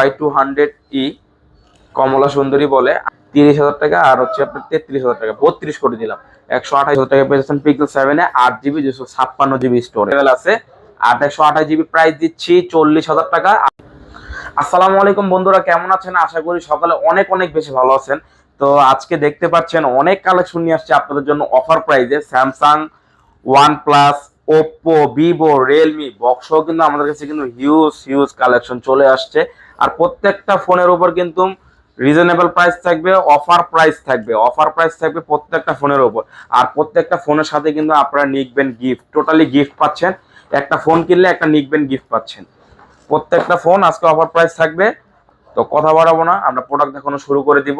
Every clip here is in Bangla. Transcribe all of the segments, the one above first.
Y200E কমলা সুন্দরী বলে 30,000 টাকা, আর হচ্ছে আপনার 33,000 টাকা, 32 করে দিলাম। 128,000 টাকা পেয়েছেন পিক্সেল 7 এ 8GB 256GB স্টোরেজ আছে। আর 128GB প্রাইস দিচ্ছি 40,000 টাকা। আসসালামু আলাইকুম বন্ধুরা, কেমন আছেন? আশা করি সকালে অনেক অনেক বেশি ভালো আছেন। তো আজকে দেখতে পাচ্ছেন অনেক কালেকশন নিয়ে আসছে আপনাদের জন্য অফার প্রাইসে। Samsung, OnePlus, Oppo, Vivo, Realme, বক্সও কিন্তু আমাদের কাছে কিন্তু হিউজ কালেকশন চলে আসছে। আর প্রত্যেকটা ফোনের উপর কিন্তু রিজনেবল প্রাইস থাকবে, অফার প্রাইস থাকবে প্রত্যেকটা ফোনের উপর। আর প্রত্যেকটা ফোনের সাথে কিন্তু আপনারা নিকবেন গিফট, টোটালি গিফট পাচ্ছেন। একটা ফোন কিনলে একটা নিকবেন গিফট পাচ্ছেন। প্রত্যেকটা ফোন আজকে অফার প্রাইস থাকবে। তো কথা বাড়াবো না, আমরা প্রোডাক্ট দেখানো শুরু করে দিব।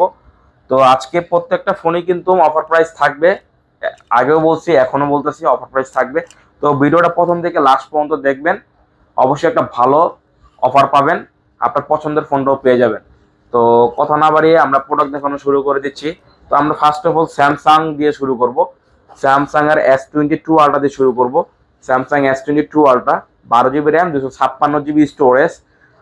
তো আজকে প্রত্যেকটা ফোনই কিন্তু অফার প্রাইস থাকবে। আগেও বলছি, এখনো বলতেছি, অফার প্রাইস থাকবে। তো ভিডিওটা প্রথম থেকে লাস্ট পর্যন্ত দেখবেন, অবশ্যই একটা ভালো অফার পাবেন, আপনার পছন্দের ফোনটাও পেয়ে যাবেন। তো কথা না বাড়িয়ে আমরা প্রোডাক্ট দেখানো শুরু করে দিচ্ছি। তো আমরা ফার্স্ট অফ অল স্যামসাং দিয়ে শুরু করব। স্যামসাং এর S22 আলট্রা দিয়ে শুরু করব। Samsung S22 ultra, 12GB RAM, 256GB storage.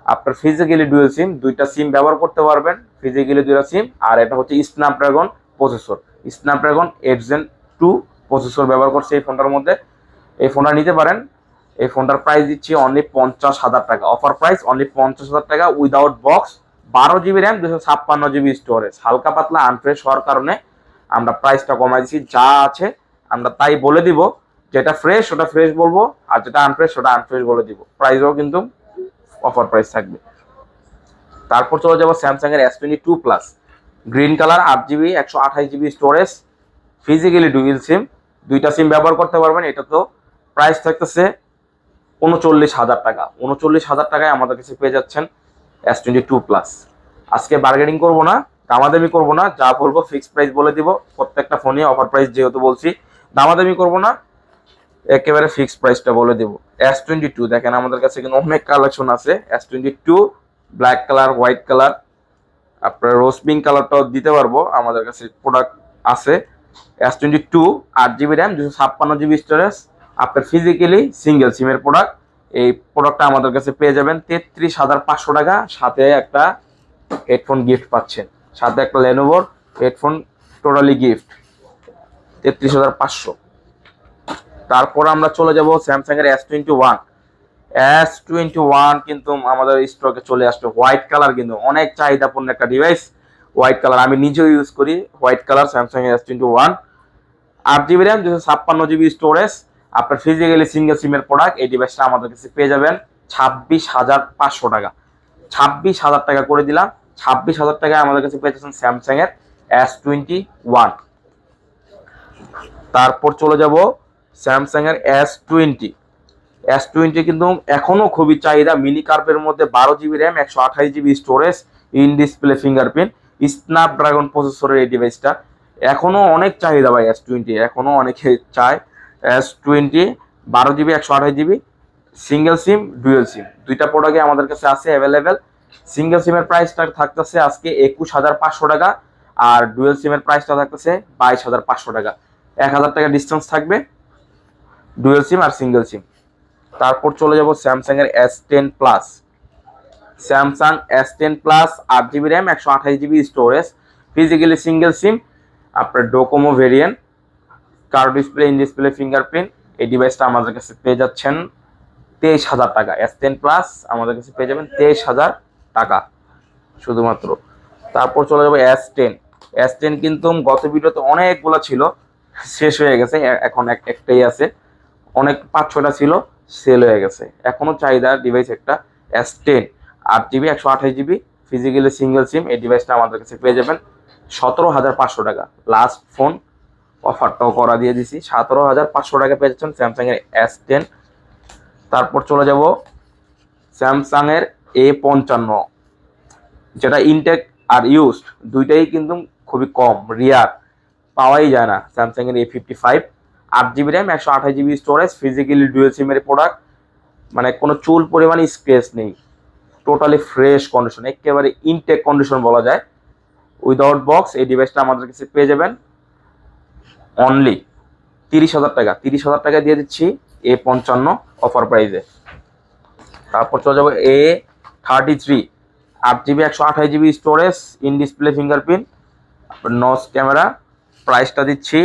আপনার ফিজিক্যালি ডুয়াল সিম, দুইটা সিম ব্যবহার করতে পারবেন, ফিজিক্যালি দুইটা সিম। আর এটা হচ্ছে Snapdragon processor, Snapdragon 8 Gen 2 processor ব্যবহার করছে এই ফোনটার মধ্যে। এই ফোনটা নিতে পারেন। এই ফোনটার প্রাইস দিচ্ছি অনলি 50,000 টাকা, অফার প্রাইস অনলি 50,000 টাকা, without box, 12GB RAM, 256GB storage. হালকা পাতলা আনফ্রেশ হওয়ার কারণে আমরা প্রাইসটা কমাই দিচ্ছি। যা আছে আমরা তাই বলে দিব, যেটা ফ্রেশ ওটা ফ্রেশ বলবো, আর যেটা আনফ্রেশ ওটা আনফ্রেশ বলে দিব। প্রাইসও কিন্তু অফার প্রাইস থাকবে। তারপর চলে যাবো স্যামসাং এর S22 plus, green colour, 8GB 128GB storage, physically dual sim, দুইটা সিম ব্যবহার করতে পারবেন। এটা তো প্রাইস থাকতেছে 39,000 টাকা। 39,000 টাকায় আমাদের কাছে পেয়ে যাচ্ছেন S22 প্লাস। আজকে বার্গেনিং করবো না, দামাদামি করবো না, যা বলবো ফিক্সড প্রাইস বলে দিব। প্রত্যেকটা ফোনে অফার প্রাইস যেহেতু বলছি, দামাদামি করবো না, একেবারে ফিক্সড প্রাইসটা বলে দিব। S22 দেখেন আমাদের কাছে কিন্তু অনেক কালেকশন আছে। S22 black colour, white colour, আপনার রোজ পিঙ্ক কালারটাও দিতে পারবো, আমাদের কাছে প্রোডাক্ট আছে। S22 8GB RAM, 256GB storage, আপনার ফিজিক্যালি সিঙ্গেল সিমের প্রোডাক্ট। এই প্রোডাক্টটা আমাদের কাছে পেয়ে যাবেন 33,500 টাকা, সাথে একটা হেডফোন গিফট পাচ্ছেন, সাথে একটা লেনোভোর হেডফোন, টোটালি গিফট 33,500। তারপর আমরা চলে যাব স্যামসাং এর S21 কিন্তু আমাদের স্টকে চলে আসছে। হোয়াইট কালার কিন্তু অনেক চাহিদাপূর্ণ একটা ডিভাইস, হোয়াইট কালার। আমি নিজেও ইউজ করি হোয়াইট কালার। স্যামসাং এর S21 8GB RAM, 256GB storage, আপনার ফিজিক্যালি সিঙ্গেল সিমের প্রোডাক্ট। এই ডিভাইসটা আমাদের কাছে পেয়ে যাবেন 26,500 টাকা। 26,000 টাকা করে দিলাম। 26,000 টাকায় আমাদের কাছে পেয়ে যাচ্ছেন স্যামসাং এর S21। তারপর চলে যাব স্যামসাং এর S20 কিন্তু এখনো খুবই চাহিদা। মিনি কার্ভের মধ্যে 12GB RAM, 128GB storage, in display fingerprint, Snapdragon প্রসেসরের এই ডিভাইসটা এখনো অনেক চাহিদা ভাই। S20 এখনো অনেকে চায়। S20 12GB 128GB, সিঙ্গেল সিম ডুয়েল সিম, দুইটা প্রোডাক্টই আমাদের কাছে আছে অ্যাভেলেবেল। সিঙ্গেল সিমের প্রাইসটা থাকতেছে আজকে 21,500 টাকা, আর ডুয়েল সিমের প্রাইসটা থাকতেছে 22,500 টাকা। 1,000 টাকা ডিস্টেন্স থাকবে ডুয়েল সিম আর সিঙ্গেল সিম। তারপর চলে যাব স্যামসাং এর S10 plus. Samsung S10 plus 8GB RAM, 128GB storage, physically single sim, আপনার Docomo variant, curve display, in display fingerprint. এই ডিভাইসটা আমাদের কাছে পেয়ে যাচ্ছেন 23,000 টাকা। S10 প্লাস আমাদের কাছে পেয়ে যাবেন 23,000 টাকা শুধুমাত্র। তারপর চলে যাবো S10 কিন্তু গত ভিডিওতে অনেকগুলো ছিল, শেষ হয়ে গেছে, এখন একটাই আছে। অনেক 5-6টা ছিল, সেল হয়ে গেছে। এখনো চাহিদা ডিভাইস একটা S10 8GB 128GB physically single সিম। এই ডিভাইসটা আমাদের কাছে পেয়ে যাবেন 17,500 টাকা। লাস্ট ফোন অফারটাও করা দিয়ে দিছি, 17,500 টাকা পেয়ে যাচ্ছেন স্যামসাং এর S10। তারপর চলে যাব স্যামসাং এর A55, যেটা ইনটেক আর ইউজড দুইটাই কিন্তু খুবই কম, রিয়ার, পাওয়াই যায় না। স্যামসাং এর A55 8GB RAM, 128GB storage, physically dual সিমের প্রোডাক্ট, মানে কোনো চুল পরিমাণে স্ক্র্যাচ নেই, টোটালি ফ্রেশ কন্ডিশন, একেবারে ইনটেক কন্ডিশন বলা যায়, উইদাউট বক্স। এই ডিভাইসটা আমাদের কাছে পেয়ে যাবেন অনলি 30,000 টাকা। 30,000 টাকা দিয়ে দিচ্ছি A55 অফার প্রাইসে। তারপর চলে যাবো A33, 8 GB 128 GB storage, in display fingerprint, notch camera. প্রাইসটা দিচ্ছি,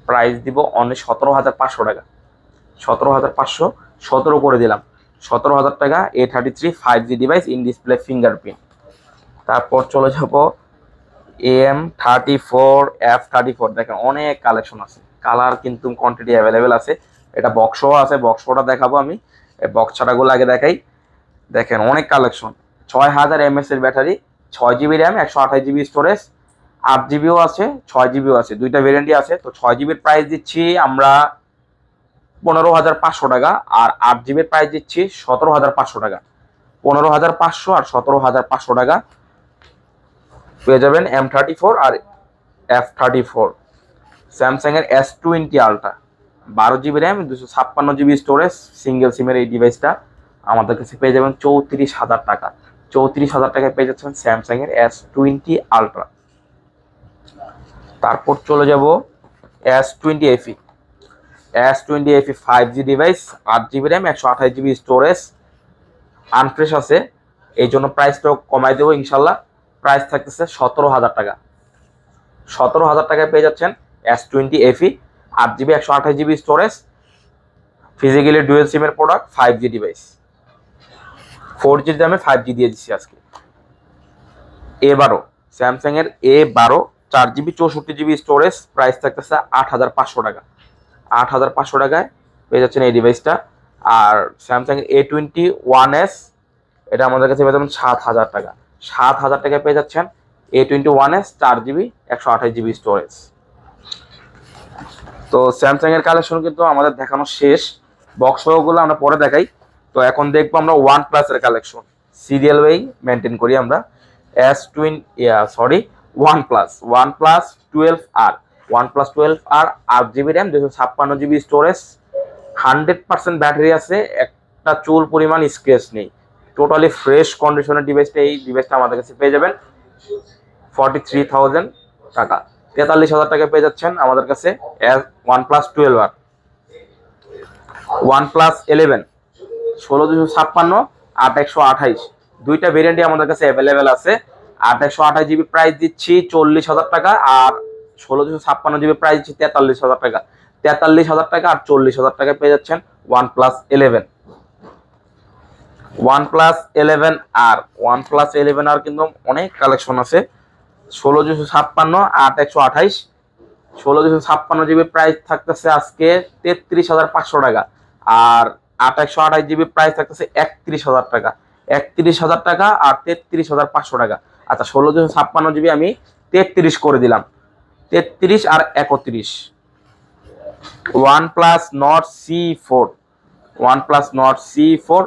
প্রাইস দিব অনলি 17,500 টাকা। 17,500, 17 করে দিলাম, 17,000 টাকা। A33 5G device, in display fingerprint. তারপর চলে যাব AM34 F34। দেখেন অনেক কালেকশন আছে, কালার কিন্তু কোয়ান্টিটি অ্যাভেলেবেল আছে। এটা বক্সও আছে, বক্সটা দেখাবো আমি, বক্স ছাড়াগুলো আগে দেখাই। দেখেন অনেক কালেকশন, 6000 mAh এর battery, 6 GB RAM, 128 GB storage, 8 GB আছে, 6 GB আছে, দুইটা ভেরিয়েন্টই আছে। তো 6 GB প্রাইস দিচ্ছি আমরা 15,500 টাকা, আর 8 GB প্রাইস দিচ্ছি 17,500 টাকা। 15,500 আর 17,500 টাকা পেয়ে যাবেন M34 আর F34। স্যামসাং এর S20 ultra, 12 GB RAM, 256 GB storage, single সিমের এই ডিভাইসটা আমাদের কাছে পেয়ে যাবেন 34,000 টাকা। 34,000 টাকায় পেয়ে যাচ্ছেন স্যামসাং এর S20 আলট্রা। তারপর চলে যাব S20 FE। S20 FE 5G ডিভাইস, 8 GB র্যাম, 128 GB স্টোরেজ, আনফ্রেশ আছে, এই জন্য প্রাইসটাও কমাই দেবো ইনশাল্লাহ। প্রাইস থাকতেছে 17,000 টাকা। 17,000 টাকায় পেয়ে যাচ্ছেন S20 FE, 8 GB 128 GB storage, physically dual সিমের প্রোডাক্ট, 5G ডিভাইস। 4G দামে 5G দিয়ে দিচ্ছি আজকে। A12, স্যামসাং এর A12, 4 GB 64 GB storage, price থাকতেছে 8,500 টাকা। 8,500 টাকায় পেয়ে যাচ্ছেন এই ডিভাইসটা। আর স্যামসাং এর A21s, এটা আমাদের কাছে পেয়ে যাবেন 7,000 টাকা। 7,000 টাকায় পেয়ে যাচ্ছেন A21s, 4 GB 128 GB স্টোরেজ। তো স্যামসাং এর কালেকশন কিন্তু আমাদের দেখানো শেষ, বক্সগুলো আমরা পরে দেখাই। তো এখন দেখবো আমরা ওয়ান প্লাসের কালেকশন, সিরিয়াল ওয়াই মেনটেন করি আমরা। OnePlus 12R, OnePlus 12R, 8 GB RAM, 256 GB storage, 100% battery আছে, একটা চুল পরিমাণ স্ক্র্যাচ নেই, টোটালি ফ্রেশ কন্ডিশনের ডিভাইসটা। এই ডিভাইসটা আমাদের কাছে পেয়ে যাবেন 43,000 টাকা। 43,000 টাকা পেয়ে যাচ্ছেন আমাদের কাছে OnePlus 12R। OnePlus 11, 16,256, 8,128, দুইটা ভেরিয়েন্টই আমাদের কাছে অ্যাভেলেবেল আছে। 8,128 GB প্রাইস দিচ্ছি 40,000 টাকা, আর 16,256 GB প্রাইস দিচ্ছি 43,000 টাকা। 43,000 টাকা আর 40,000 টাকা পেয়ে যাচ্ছেন OnePlus 11। OnePlus 11R, OnePlus 11R কিন্তু অনেক কালেকশন আছে। 16,256, 8,128, 16,256 GB প্রাইস থাকতেছে আজকে 33,500 টাকা, আর 8,128 GB প্রাইস থাকতেছে 31,000 টাকা। 31,000 টাকা আর 33,500 টাকা। আচ্ছা, 16,256 GB আমি 33 করে দিলাম, 33 আর 31। OnePlus Nord C4, OnePlus Nord C4,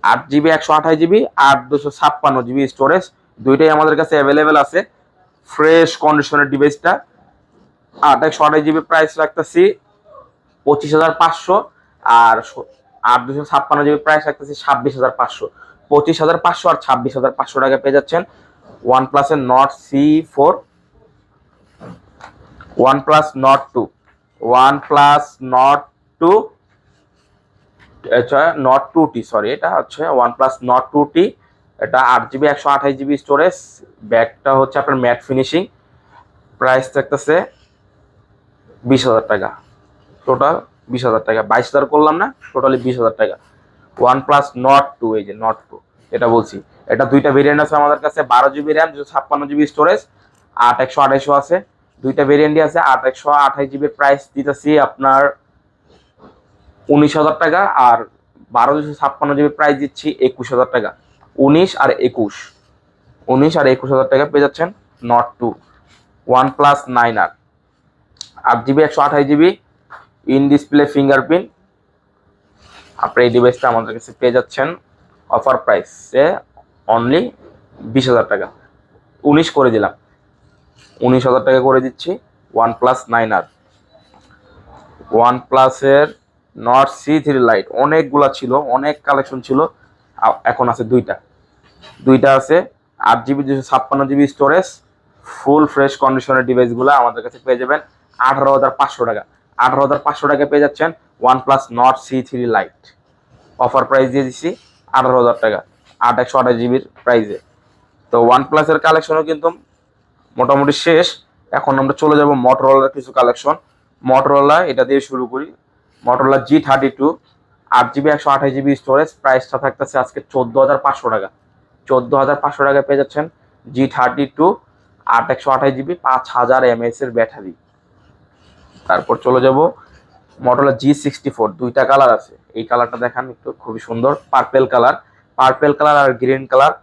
8 GB 128 GB আর 256 GB স্টোরেজ, দুইটাই আমাদের কাছে অ্যাভেলেবেল আছে। ফ্রেশ কন্ডিশনের ডিভাইসটা। 8,128 GB প্রাইস রাখতেছি 25,500, আর 8,256 GB প্রাইস রাখতেছি 26,500। 25,500 আর 26,500 টাকা পেয়ে যাচ্ছেন OnePlus এর Nord C4। OnePlus Nord 2, OnePlus Nord 2, আচ্ছা Nord 2T, সরি, এটা হচ্ছে OnePlus Nord 2T। এটা 8 GB 128 GB স্টোরেজ, ব্যাকটা হচ্ছে আপনার ম্যাট ফিনিশিং, প্রাইস থাকতেছে 20,000 টাকা। টোটাল 20,000 টাকা, 22,000 করলাম না, টোটালি 20,000 টাকা। OnePlus Nord 2, এই যে Nord 2, এটা বলছি। এটা দুইটা ভেরিয়েন্ট আছে আমাদের কাছে, 12 GB র্যাম, 256 GB স্টোরেজ, 8,128 আছে, দুইটা ভেরিয়েন্টই আছে। 8,128 GB প্রাইস দিতেছি আপনার 19,000 টাকা, আর 12,256 GB প্রাইস দিচ্ছি 21,000 টাকা। 19 আর 21,000 টাকা পেয়ে যাচ্ছেন Nord 2। OnePlus 9R, 8 GB 128 GB, in display fingerprint. আপনার এই ডিভাইসটা আমাদের কাছে পেয়ে যাচ্ছেন অফার প্রাইসে অনলি 20,000 টাকা। 19 করে দিলাম, 19,000 টাকা করে দিচ্ছি OnePlus 9R। OnePlus-এর Nord C3 Lite অনেকগুলা ছিল, অনেক কালেকশন ছিল, এখন আছে দুইটা আছে। 8 GB 256 GB storage, full fresh কন্ডিশনের ডিভাইসগুলো আমাদের কাছে পেয়ে যাবেন 18,500 টাকা। 18,500 টাকা পেয়ে যাচ্ছেন OnePlus Nord C3 Lite। Offer price দিয়ে দিচ্ছি 18,000 টাকা। 8/128 জিবির প্রাইসে। তো OnePlus-এর কালেকশনও কিন্তু মোটামুটি শেষ। এখন আমরা চলে যাব Motorola কিছু কালেকশন। Motorola এটা দিয়ে শুরু করি। Motorola G32 8 GB 128 GB storage, প্রাইসটা থাকতেছে আজকে 14,500 টাকা। 14,500 টাকায় পেয়ে যাচ্ছেন G32 8/128 জিবি 5000 mAh এর ব্যাটারি। তারপর চলে যাব Motorola G64, দুইটা কালার আছে। এই কালারটা দেখান একটু, খুবই সুন্দর পার্পেল কালার আর গ্রিন কালার।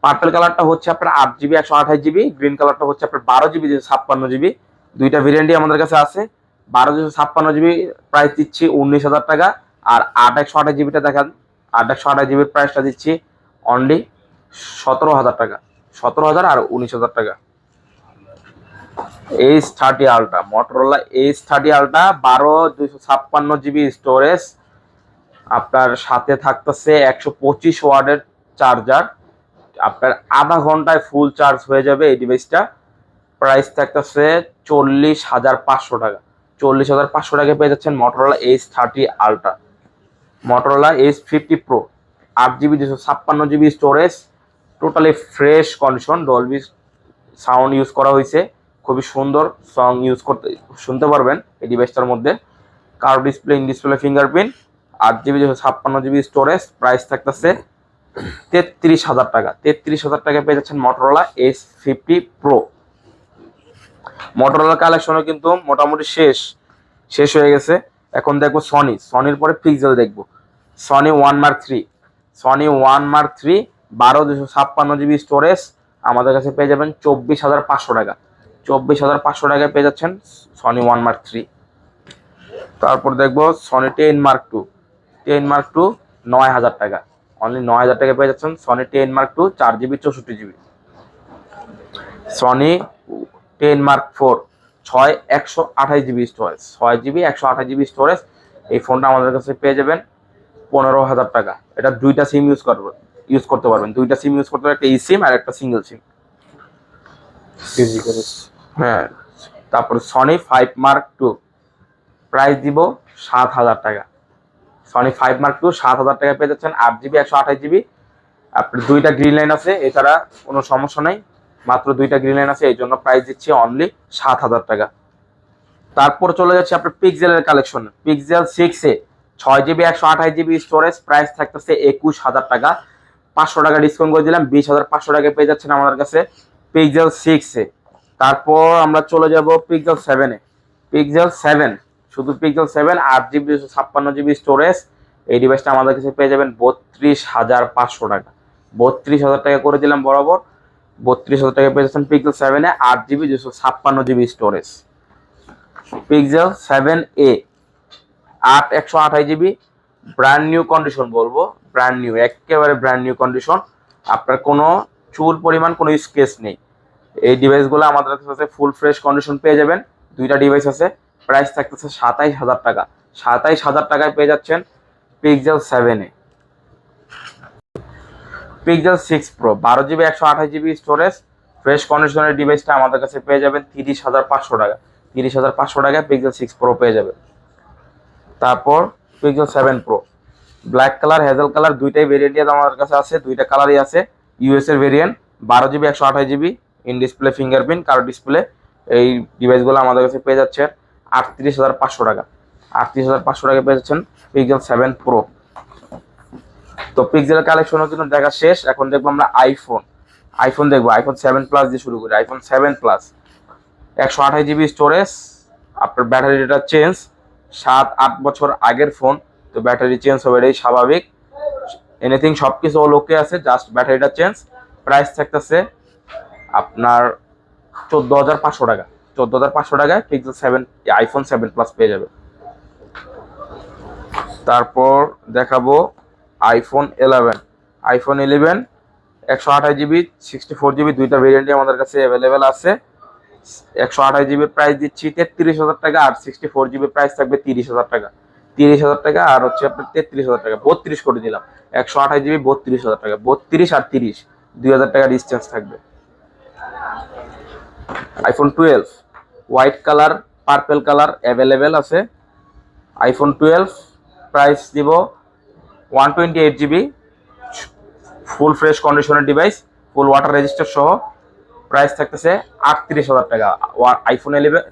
পার্পেল কালারটা হচ্ছে আপনার 8 জিবি 128 জিবি, গ্রিন কালারটা হচ্ছে আপনার 12 জিবি 256 জিবি। দুইটা ভেরিয়েন্টই আমাদের কাছে আছে। 12 256 জিবি প্রাইস দিচ্ছি 19,000 টাকা। আর 8/128 জিবিটা দেখান, 8/128 জিবির প্রাইসটা দিচ্ছি অনলি 17,000 টাকা। 17,000 আর 19,000 টাকা। H30 Ultra, Motorola H30 Ultra 12 256 GB storage, আপনার সাথে থাকতেছে 125 ওয়াটের চার্জার। আপনার আধা ঘন্টায় ফুল চার্জ হয়ে যাবে এই ডিভাইসটা। প্রাইস থাকতেছে 40,500 টাকা। 40,500 টাকায় পেয়ে যাচ্ছেন Motorola H30 Ultra। Motorola H50 Pro 8 GB 256 GB storage, totally fresh condition, Dolby sound use করা হয়েছে, খুবই সুন্দর সং ইউজ করতে শুনতে পারবেন এই ডিভাইসটার মধ্যে। Curve display, in display fingerprint, 8 GB 256 GB storage, price থাকতেছে 33,000 টাকা। 33,000 টাকায় পেয়ে যাচ্ছেন Motorola H50 Pro। Motorola কালেকশনও কিন্তু মোটামুটি শেষ হয়ে গেছে। এখন দেখবো সনির পরে পিক্সেল দেখবো। Sony 1 Mark III, Sony 1 Mark III 12 256 GB storage, আমাদের কাছে পেয়ে যাবেন 24,500 টাকা। 24,500 টাকায় পেয়ে যাচ্ছেন Sony 1 Mark III। তারপর দেখবো Sony 10 Mark II, 10 Mark II 9,000 টাকা, অনলি 9,000 টাকায় পেয়ে যাচ্ছেন Sony 10 Mark II 4 GB 64 GB. Sony 10 Mark IV 6/128 GB storage, 6 GB 128 GB storage. এই ফোনটা আমাদের কাছে পেয়ে যাবেন 15,000 টাকা। এটা দুইটা সিম ইউজ করতে পারবেন, দুইটা সিম ইউজ করতে পারবেন, একটা ই সিম আর একটা সিঙ্গেল সিম। হ্যাঁ। তারপর Sony 5 Mark II, প্রাইস দিব 7,000 টাকা। Sony 5 Mark II 7,000 টাকায় পেয়ে যাচ্ছেন 8 জিবি 128 জিবি। আপনার দুইটা গ্রিন লাইন আছে, এছাড়া কোনো সমস্যা নাই, মাত্র দুইটা গ্রিন লাইন আছে, এই জন্য প্রাইস দিচ্ছি অনলি 7,000 টাকা। তারপর চলে যাচ্ছে আপনার পিক্সেলের কালেকশন। পিক্সেল 6 এ 6 জিবি 128 জিবি স্টোরেজ, প্রাইস থাকতেছে 21,000 টাকা। 500 টাকা ডিসকাউন্ট করে দিলাম, 20,500 টাকায় পেয়ে যাচ্ছেন আমাদের কাছে পিক্সেল 6 এ। তারপর আমরা চলে যাব পিক্সেল 7 এ। পিক্সেল 7, শুধু পিক্সেল 7 8 জিবি 256 জিবি স্টোরেজ, এই ডিভাইসটা আমাদের কাছে পেয়ে যাবেন 32,500 টাকা। 32,000 টাকা করে দিলাম বরাবর। 32,000 টাকা পেয়ে যাচ্ছেন পিক্সেল 7 এ 8 GB 256 GB storage. Pixel 7a 8/128 GB, brand new condition বলবো, ব্র্যান্ড নিউ, একেবারে ব্র্যান্ড নিউ কন্ডিশন। আপনার কোনো চুল পরিমাণ কোনো স্কেচ নেই। এই ডিভাইসগুলো আমাদের কাছে ফুল ফ্রেশ কন্ডিশন পেয়ে যাবেন। দুইটা ডিভাইস আছে, প্রাইস থাকতেছে 27,000 টাকা। 27,000 টাকায় পেয়ে যাচ্ছেন pixel 7a। Pixel 6 Pro 12 GB 128 GB storage, fresh কন্ডিশনের ডিভাইসটা আমাদের কাছে পেয়ে যাবেন 30,500 টাকা। 30,500 টাকায় পিক্সেল 6 Pro পেয়ে যাবেন। তারপর pixel 7 Pro, black colour, hazel colour, দুইটাই ভেরিয়েন্টই আমাদের কাছে আছে, দুইটা কালারই আছে। ইউএস এর variant, 12 GB 128 GB, in display fingerprint, curve display. এই ডিভাইসগুলো আমাদের কাছে পেয়ে যাচ্ছেন 38,500 টাকা। 38,500 টাকা পেয়ে যাচ্ছেন পিক্সেল 7 Pro। তো পিক্সেলের কালেকশনও কিন্তু দেখা শেষ। এখন দেখবো আমরা আইফোন দেখবো। আইফোন 7 প্লাস দিয়ে শুরু করি। আইফোন 7 প্লাস 128 জিবি স্টোরেজ, আপনার ব্যাটারিটা চেঞ্জ, 7-8 বছর আগের ফোন, তো ব্যাটারি চেঞ্জ হবে, এটাই স্বাভাবিক। এনিথিং সব কিছু ওকে আছে, জাস্ট ব্যাটারিটা চেঞ্জ। প্রাইস থাকতেছে আপনার 14,500 টাকা। 14,500 টাকায় পিক্সেল 7 আইফোন 7 প্লাস পেয়ে যাবে। তারপর দেখাবো আইফোন 11। আইফোন 11 128 জিবি 64 জিবি, দুইটা ভেরিয়েন্টই আমাদের কাছে অ্যাভেলেবেল আছে। 128 জিবির প্রাইস দিচ্ছি 33,000 টাকা, আর 64 জিবির প্রাইস থাকবে 30,000 টাকা। 30,000 টাকা আর হচ্ছে আপনার 33,000 টাকা, 32 করে দিলাম। 128 জিবি 32,000 টাকা, 32 আর 30, 2,000 টাকা ডিস্টেন্স থাকবে। IPhone 12 white colour, purple colour available আছে। আইফোন 12 প্রাইস দিব 128 জিবি ফুল ফ্রেশ কন্ডিশনের ডিভাইস, ফুল ওয়াটার রেজিস্টার সহ, প্রাইস থাকতেছে 38,000 টাকা। আইফোন 11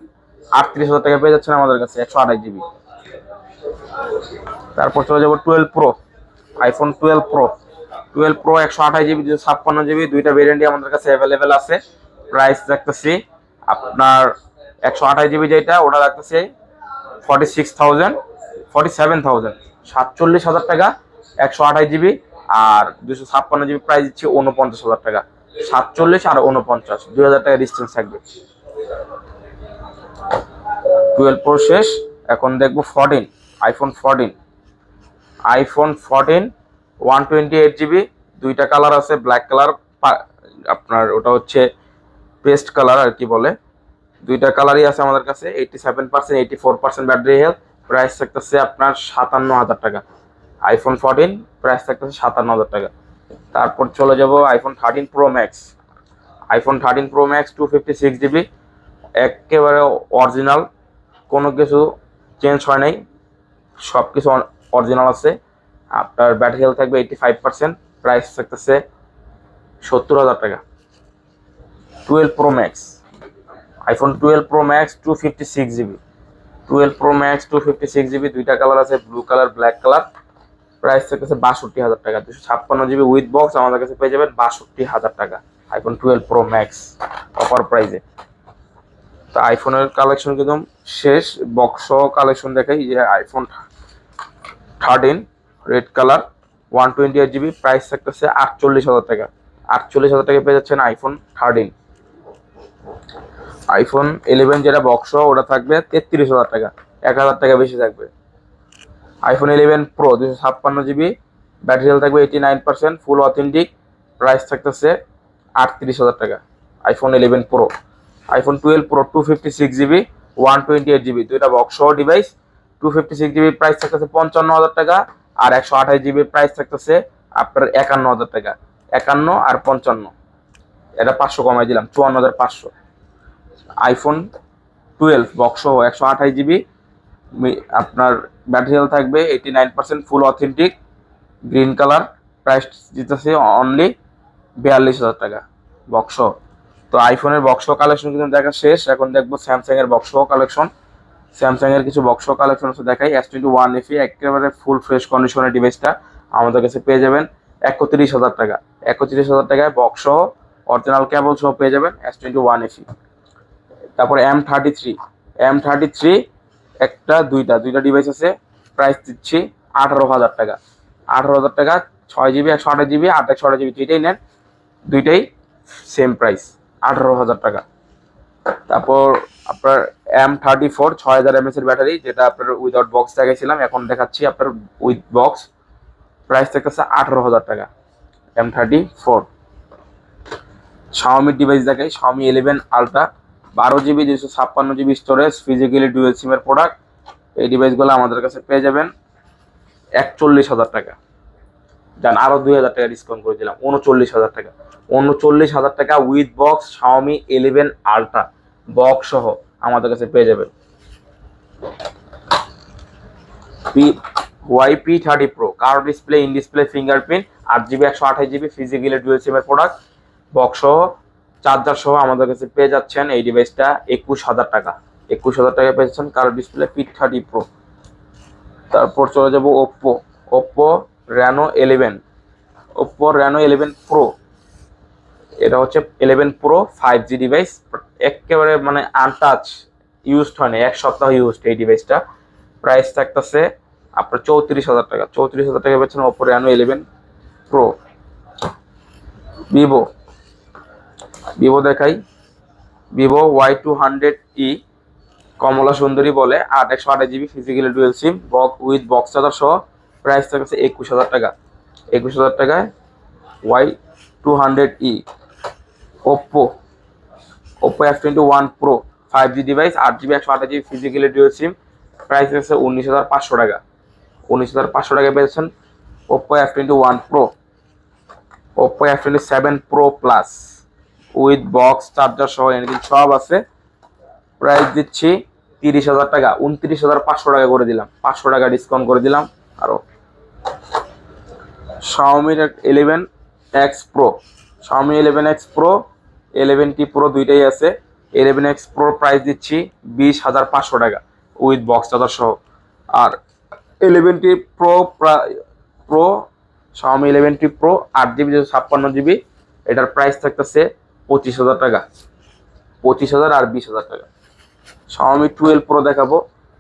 38,000 টাকা পেয়ে যাচ্ছেন আমাদের কাছে 128 জিবি। তারপর চলে যাবো 12 pro, iPhone 12 pro 128 GB 256 GB, দুইটা ভেরিয়েন্টই আমাদের কাছে অ্যাভেলেবেল আছে। প্রাইস রাখতেছি আপনার 128 জিবি যেটা, ওটা রাখতেছে 47,000 টাকা 128 জিবি। আর 256 জিবি প্রাইস দিচ্ছি 49,000 টাকা। 47 আর 49, 2,000 টাকা ডিস্টেন্স থাকবে। 12 প্রো শেষ, এখন দেখবো 14, আইফোন 14 128 জিবি, দুইটা কালার আছে, ব্ল্যাক কালার, আপনার ওটা হচ্ছে পেস্ট কালার আর কি বলে, দুইটা কালারই আছে আমাদের কাছে। 87% 84% ব্যাটারি হেলথ। প্রাইস থাকতেছে আপনার 57,000 টাকা। আইফোন 14 প্রাইস থাকতেছে 57,000 টাকা। তারপর চলে যাব iPhone 13 pro max, iPhone 13 pro max 256 GB, একেবারে অরিজিনাল, কোনো কিছু চেঞ্জ হয় নাই, সব কিছু অরিজিনাল আছে। আপনার ব্যাটারি হেলথ থাকবে 85%। প্রাইস থাকতেছে 70,000 টাকা। 12 pro max, iPhone 12 pro max 256 GB, 12 pro max 256 GB, দুইটা কালার আছে, blue colour, black colour. Price থাকতেছে 62,000 টাকা। 256 জিবি উইথ বক্স আমাদের কাছে পেয়ে যাবেন 62,000 টাকা, আইফোন 12 প্রো ম্যাক্স অফার প্রাইসে। তো আইফোনের কালেকশন একদম শেষ, বক্স কালেকশন দেখাই যে iPhone 13 red colour 128 GB, price থাকতেছে 48,000 টাকা। 48,000 টাকা পেয়ে যাচ্ছেন আইফোন 13। আইফোন 11 যেটা বক্স ওটা থাকবে 33,000 টাকা, 1,000 টাকা বেশি থাকবে। IPhone 11 pro 256 GB, battery health থাকবে 89%, ফুল অথেন্টিক, প্রাইস থাকতেছে 38,000 টাকা। IPhone 11 pro, iPhone 12 pro 256 GB 128 GB, দুইটা বক্স ডিভাইস, 256 জিবি প্রাইস থাকতেছে 55,000 টাকা। আর 128 জিবি প্রাইস থাকতেছে আপনার 51,000 টাকা। 51 আর 55, এটা 500 কমাই দিলাম, 54,500। আইফোন 12 বক্স 128 জিবি, আপনার ব্যাটারি হেলথ থাকবে 89%, ফুল অথেন্টিক, গ্রিন কালার, প্রাইস দিতেছে অনলি 42,000 টাকা বক্স। তো আইফোনের বক্স কালেকশন কিন্তু দেখা শেষ, এখন দেখবো স্যামসাং এর বক্স কালেকশন। স্যামসাং এর কিছু বক্স কালেকশন আছে দেখাই। S21 FE একেবারে ফুল ফ্রেশ কন্ডিশনের ডিভাইসটা আমাদের কাছে পেয়ে যাবেন 31,000 টাকা। 31,000 টাকায় বক্স অরিজিনাল কেবল সহ পেয়ে যাবেন S21 FE। তারপরে M33 একটা দুইটা ডিভাইস আছে, প্রাইস দিচ্ছি 18,000 টাকা। 18,000 টাকা 6 জিবি 128 জিবি, 128 জিবি দুইটাই নেন, দুইটাই সেম প্রাইস 18,000 টাকা। তারপর আপনার M34 6000 mAh এর ব্যাটারি, যেটা আপনার উইদাউট বক্স দেখাইছিলাম, এখন দেখাচ্ছি আপনার উইথ বক্স, প্রাইস থাকতেছে 18,000 টাকা। M34 Xiaomi ডিভাইস দেখাই, Xiaomi 11 Ultra 12 GB 256 GB storage, physically dual সিমের প্রোডাক্ট। এই ডিভাইসগুলো আমাদের কাছে পেয়ে যাবেন 41,000 টাকা। যান আরো 2,000 টাকা ডিসকাউন্ট করে দিলাম, 39,000 টাকা। 39,000 টাকা with box Xiaomi 11 Ultra box সহ আমাদের কাছে পেয়ে যাবেন। YP30 Pro curve display, in display, fingerprint, 8 GB 128 GB, physically dual সিমের প্রোডাক্ট, বক্স সহ, চার্জার সহ আমাদের কাছে পেয়ে যাচ্ছেন এই ডিভাইসটা 21,000 টাকা। 21,000 টাকা পেয়েছেন কার্ভ ডিসপ্লে P30 Pro। তারপর চলে যাব ওপ্পো Reno 11 Pro, এটা হচ্ছে 11 Pro 5G ডিভাইস, একেবারে মানে আনটাচ, ইউজড হয়নি, এক সপ্তাহ ইউজড এই ডিভাইসটা। প্রাইস থাকতেছে আপনার 34,000 টাকা। 34,000 টাকা পেয়েছেন ওপ্পো Reno 11 Pro। ভিভো দেখাই, ভিভো Y200e কমলা সুন্দরী বলে, 128 GB, physically dual sim, with box charger সহ, প্রাইস থাকছে 21,000 টাকা। 21,000 টাকায় Y200e। Oppo F21 Pro 5G ডিভাইস, 8 GB 128 GB, physically dual sim, price থাকছে 19,500 টাকা। 19,500 টাকায় পেয়েছেন Oppo F21 Pro। Oppo F27 Pro Plus with box charger সহ এনিথিং সব আছে, প্রাইস দিচ্ছি 30,000 টাকা। 29,500 টাকা করে দিলাম, 500 টাকা ডিসকাউন্ট করে দিলাম আরো। Xiaomi 11 x pro, Xiaomi 11X Pro, 11T Pro দুইটাই আছে। 11X Pro প্রাইস দিচ্ছি 20,500 টাকা উইথ বক্স চার্জার সহ। আর 11T Pro Pro Xiaomi 11T Pro 8GB 256GB, এটার প্রাইস থাকতেছে 25,000 টাকা। 25,000 আর 20,000 টাকা। Xiaomi 12 Pro দেখাবো।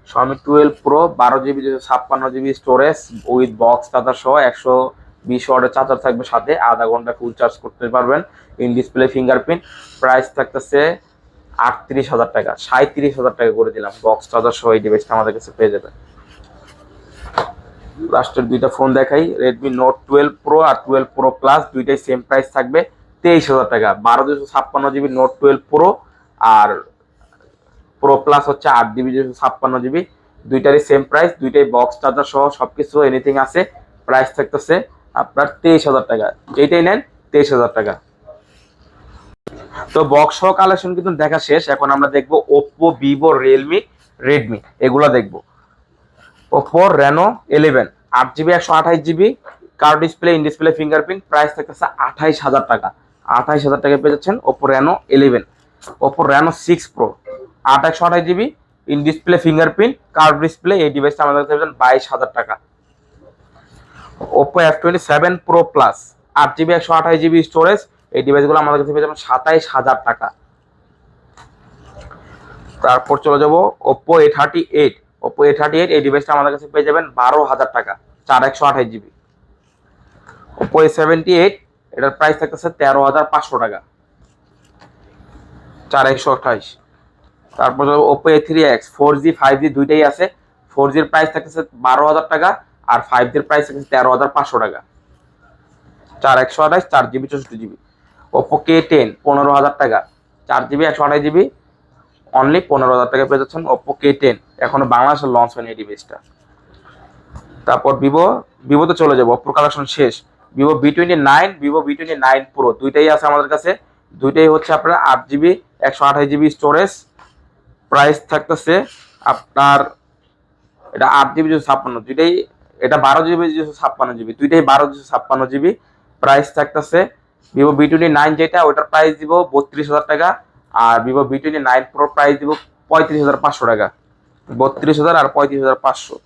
Xiaomi 12 Pro 12GB 256GB storage with box charger সহ, 120 ওয়াটের চার্জার থাকবে সাথে, আধা ঘন্টা ফুল চার্জ করতে পারবেন। ইন ডিসপ্লে ফিঙ্গারপ্রিন্ট, প্রাইস থাকতেছে 38,000 টাকা। 37,000 টাকা করে দিলাম বক্স চার্জার সহ। এই ডিভাইসটা আমাদের কাছে পেয়ে যাবেন। লাস্টের দুইটা ফোন দেখাই, Redmi Note 12 Pro আর 12 Pro Plus দুইটাই সেম প্রাইস থাকবে 23,000 টাকা। 12/256GB Note 12 Pro আর Pro Plus হচ্ছে 8GB 256GB, দুইটারই সেম প্রাইস, দুইটাই বক্স চার্জার সহ সবকিছু এনিথিং আছে। প্রাইস থাকতেছে আপনার 23,000 টাকা। যেটাই নেন 23,000 টাকা। তো বক্স সহ কালেকশন কিন্তু দেখা শেষ। এখন আমরা দেখবো Oppo, Vivo, Realme, Redmi, এগুলো দেখবো। Oppo Reno 11 8GB 128GB card display, in display fingerprint, price থাকতেছে 28,000 টাকা। 28,000 টাকায় পেয়ে যাচ্ছেন Oppo Reno 11। Oppo Reno 6 Pro 8 128GB in display fingerprint, card display, এই ডিভাইসটা আমাদের কাছে পেয়ে যাবেন 22,000 টাকা। Oppo F27 Pro Plus 8GB 128GB storage, এই ডিভাইসগুলো আমাদের কাছে পেয়ে যাবেন 27,000 টাকা। তারপর চলে যাব Oppo A38। Oppo A38 এই ডিভাইসটা আমাদের কাছে পেয়ে যাবেন 12,000 টাকা, 4 128GB। Oppo A78 এটার প্রাইস থাকতেছে 13,500 টাকা, 4 128। তারপর Oppo A3X 4G 5G দুইটাই আছে। 4G এর প্রাইস থাকতেছে 12,000 টাকা আর 5G এর প্রাইস থাকতেছে 13,500 টাকা, 4 128, 4GB 64GB। Oppo K10 15,000 টাকা, 4GB 128GB, অনলি 15,000 টাকা পেয়ে যাচ্ছেন Oppo K10। এখনো বাংলাদেশে লঞ্চ হয়নি এই ডিভাইসটা। তারপর ভিভোতে চলে যাবো, Oppo কালেকশন শেষ। Vivo V29, Vivo V29 Pro দুইটাই আছে আমাদের কাছে। দুইটাই হচ্ছে আপনার 8GB 128GB স্টোরেজ, প্রাইস থাকতেছে আপনার, এটা 8GB 256, দুইটাই, এটা 12GB 256GB, দুইটাই 12GB 256GB। প্রাইস থাকতেছে Vivo V29 যেটা, ওটার প্রাইস দিব 32,000 টাকা। আর Vivo V29 Pro প্রাইস দিব 35,500 টাকা। 32,000 আর 35,500।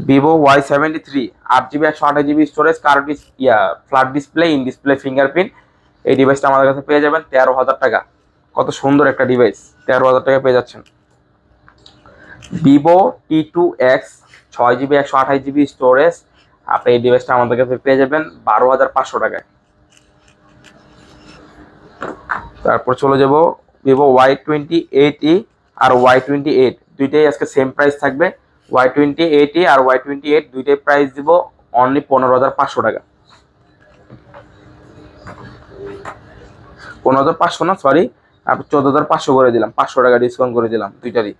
Vivo Y73 8GB 128GB storage, card flat display, in display fingerprint, এই ডিভাইসটা আমাদের কাছে পেয়ে যাবেন 13,000 টাকা। কত সুন্দর একটা ডিভাইস, 13,000 টাকা পেয়ে যাচ্ছেন। Vivo T2X 6GB 128GB storage, আপনি এই ডিভাইসটা আমাদের কাছে পেয়ে যাবেন 12,500 টাকায়। তারপর চলে যাব Vivo Y28e আর Y28, দুইটাই আজকে সেম প্রাইস থাকবে। Y28e আর Y28 দুইটাই প্রাইস দিব অনলি 15,500 টাকা। 15,500 না, সরি, 14,500 করে দিলাম, 500 টাকা ডিসকাউন্ট করে দিলাম দুইটারই।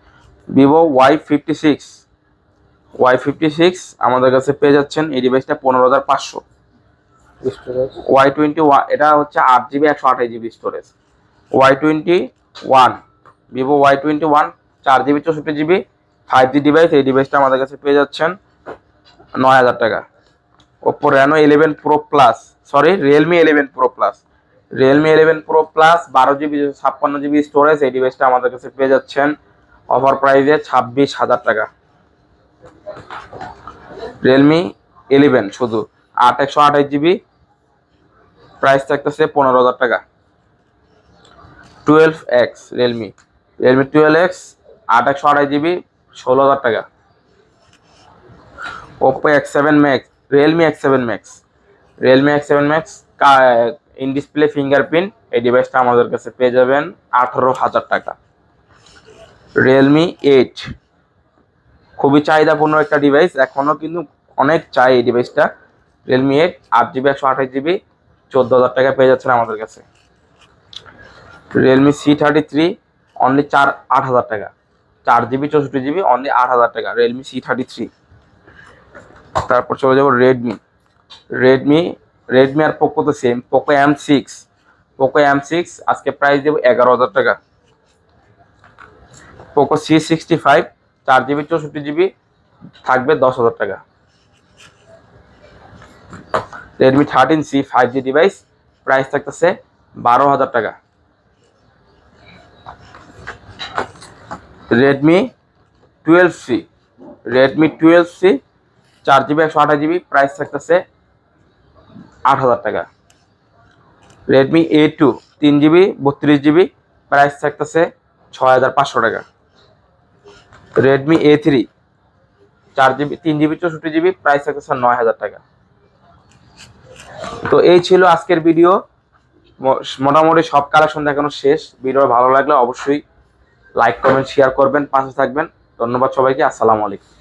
Vivo Y56 আমাদের কাছে পেয়ে যাচ্ছেন এই ডিভাইসটা 15,500। Y21 এটা হচ্ছে 8GB 128GB storage. Y21 Vivo Y21 4GB 64GB 5G device, এই ডিভাইসটা আমাদের কাছে পেয়ে যাচ্ছেন 9,000 টাকা। Oppo Reno 11 Pro Plus, sorry Realme 11 Pro Plus, Realme 11 Pro Plus 12GB 256GB storage, এই ডিভাইসটা আমাদের কাছে পেয়ে যাচ্ছেন অফার প্রাইসে 26,000 টাকা। Realme 11 শুধু 8 128GB, প্রাইস থাকতেছে 15,000 টাকা। 12X Realme 12X 8 128GB 16,000 টাকা। Oppo X7 Max, Realme X7 Max, Realme X7 Max in display fingerprint, এই ডিভাইসটা আমাদের কাছে পেয়ে যাবেন 18,000 টাকা। Realme 8 খুবই চাহিদাপূর্ণ একটা ডিভাইস, এখনো কিন্তু অনেক চাই এই ডিভাইসটা। Realme 8 8GB 128GB 14,000 টাকা পেয়ে যাচ্ছেন আমাদের কাছে। Realme C33 অনলি 8,000 টাকা, 4GB 64GB অনলি 8,000 টাকা, Realme C33। তারপর চলে যাব রেডমি আর পোকো তো সেম, পোকো M6 আজকে প্রাইস দেব 11,000 টাকা। পোকো C65 4GB 64GB থাকবে 10,000 টাকা। Redmi 13C 5G device, price থাকতেছে 12,000 টাকা। Redmi 12C 4GB 128GB, price থাকতেছে 8,000 টাকা। Redmi A2 3GB 32GB, price থাকতেছে 6,500 টাকা। Redmi A3 4GB 3GB 64GB, price থাকতেছে 9,000 টাকা। তো এই ছিল আজকের ভিডিও। মোটামুটি সব কালেকশন দেখানো শেষ। ভিডিও ভালো লাগলে অবশ্যই লাইক কমেন্ট শেয়ার করবেন, পাশে থাকবেন। ধন্যবাদ সবাইকে। আসসালামু আলাইকুম।